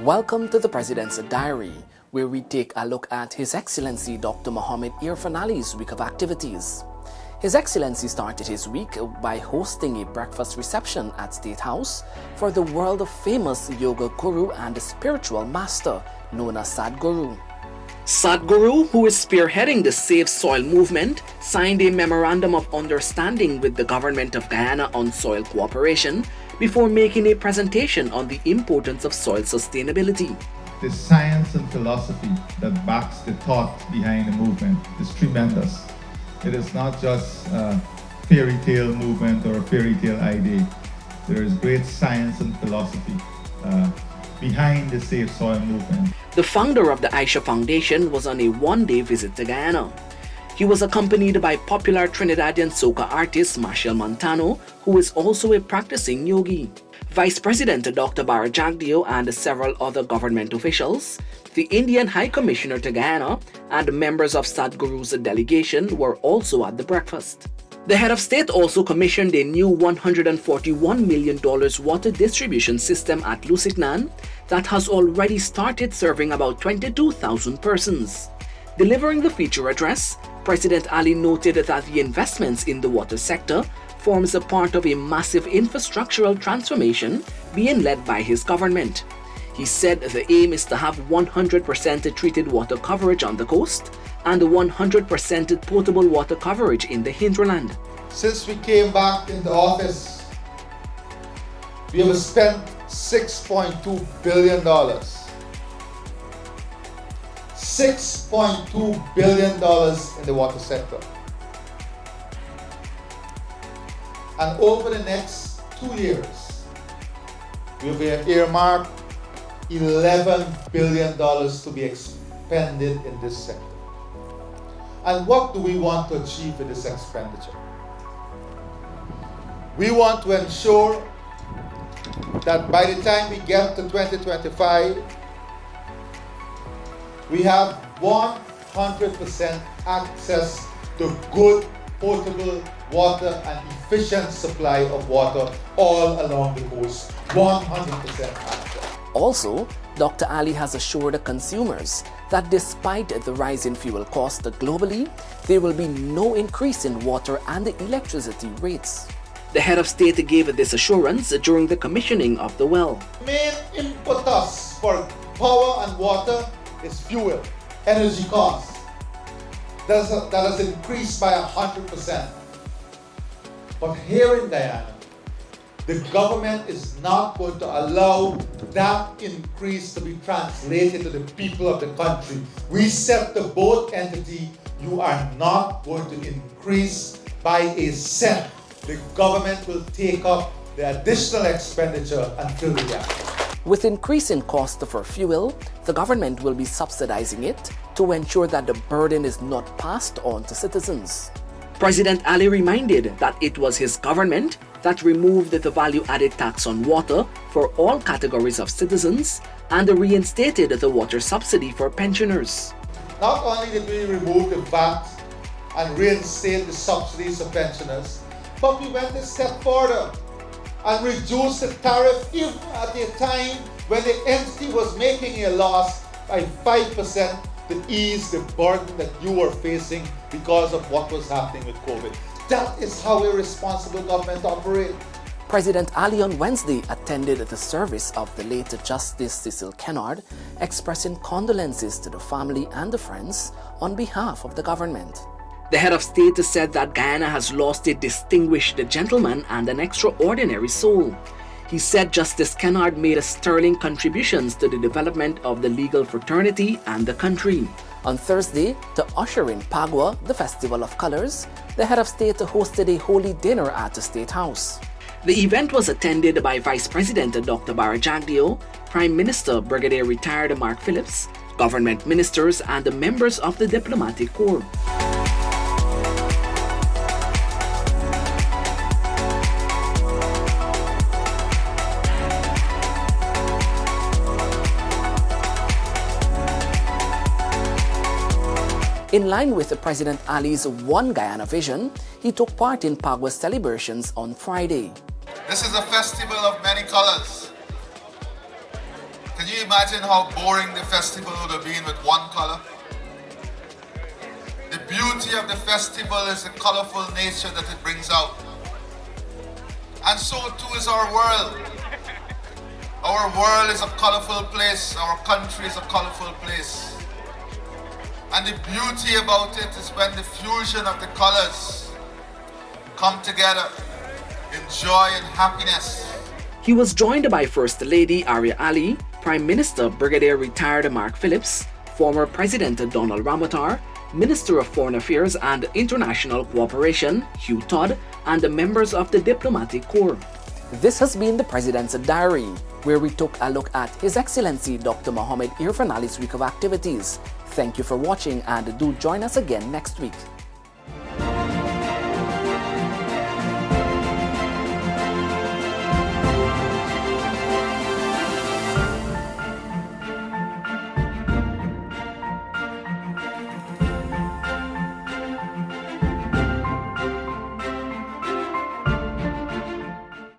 Welcome to the President's Diary, where we take a look at His Excellency Dr. Mohamed Irfaan Ali's week of activities. His Excellency started his week by hosting a breakfast reception at State House for the world-famous yoga guru and spiritual master known as Sadhguru. Sadhguru, who is spearheading the Save Soil movement, signed a memorandum of understanding with the government of Guyana on soil cooperation before making a presentation on the importance of soil sustainability. The science and philosophy that backs the thought behind the movement is tremendous. It is not just a fairy tale movement or a fairy tale idea. There is great science and philosophy behind the Save Soil movement. The founder of the Aisha Foundation was on a one-day visit to Guyana. He was accompanied by popular Trinidadian soca artist Machel Montano, who is also a practicing yogi. Vice President Dr. Bara Jagdeo and several other government officials, the Indian High Commissioner to Guyana, and members of Sadhguru's delegation were also at the breakfast. The head of state also commissioned a new $141 million water distribution system at Lusignan that has already started serving about 22,000 persons. Delivering the feature address, President Ali noted that the investments in the water sector forms a part of a massive infrastructural transformation being led by his government. He said the aim is to have 100% treated water coverage on the coast and 100% potable water coverage in the hinterland. Since we came back into office, we have spent $6.2 billion. $6.2 billion in the water sector. And over the next 2 years, we have earmarked $11 billion to be expended in this sector. And what do we want to achieve with this expenditure? We want to ensure that by the time we get to 2025, we have 100% access to good potable water and efficient supply of water all along the coast. 100% access. Also, Dr. Ali has assured consumers that despite the rise in fuel costs globally, there will be no increase in water and electricity rates. The head of state gave this assurance during the commissioning of the well. Main impetus for power and water is fuel, energy costs. That has increased by 100%. But here in Guyana, the government is not going to allow that increase to be translated to the people of the country. We set the boat entity, you are not going to increase by a cent. The government will take up the additional expenditure until the end. With increasing cost for fuel, the government will be subsidizing it to ensure that the burden is not passed on to citizens. President Ali reminded that it was his government that removed the value-added tax on water for all categories of citizens and reinstated the water subsidy for pensioners. Not only did we remove the VAT and reinstate the subsidies for pensioners, but we went a step further and reduced the tariff even at a time when the entity was making a loss by 5% to ease the burden that you were facing because of what was happening with COVID. That is how a responsible government operates. President Ali on Wednesday attended the service of the late Justice Kennard, expressing condolences to the family and the friends on behalf of the government. The head of state said that Guyana has lost a distinguished gentleman and an extraordinary soul. He said Justice Kennard made sterling contributions to the development of the legal fraternity and the country. On Thursday, to usher in Phagwah, the Festival of Colors, the head of state hosted a holy dinner at the State House. The event was attended by Vice President Dr. Bara Jagdeo, Prime Minister Brigadier Retired Mark Phillips, government ministers, and the members of the diplomatic corps. In line with President Ali's One Guyana vision, he took part in Phagwah celebrations on Friday. This is a festival of many colors. Can you imagine how boring the festival would have been with one color? The beauty of the festival is the colorful nature that it brings out. And so too is our world. Our world is a colorful place. Our country is a colorful place. And the beauty about it is when the fusion of the colors come together in joy and happiness. He was joined by First Lady Arya Ali, Prime Minister Brigadier Retired Mark Phillips, former President Donald Ramotar, Minister of Foreign Affairs and International Cooperation Hugh Todd, and the members of the Diplomatic Corps. This has been the President's Diary, where we took a look at His Excellency Dr. Mohamed Irfaan Ali's week of activities. Thank you for watching and do join us again next week.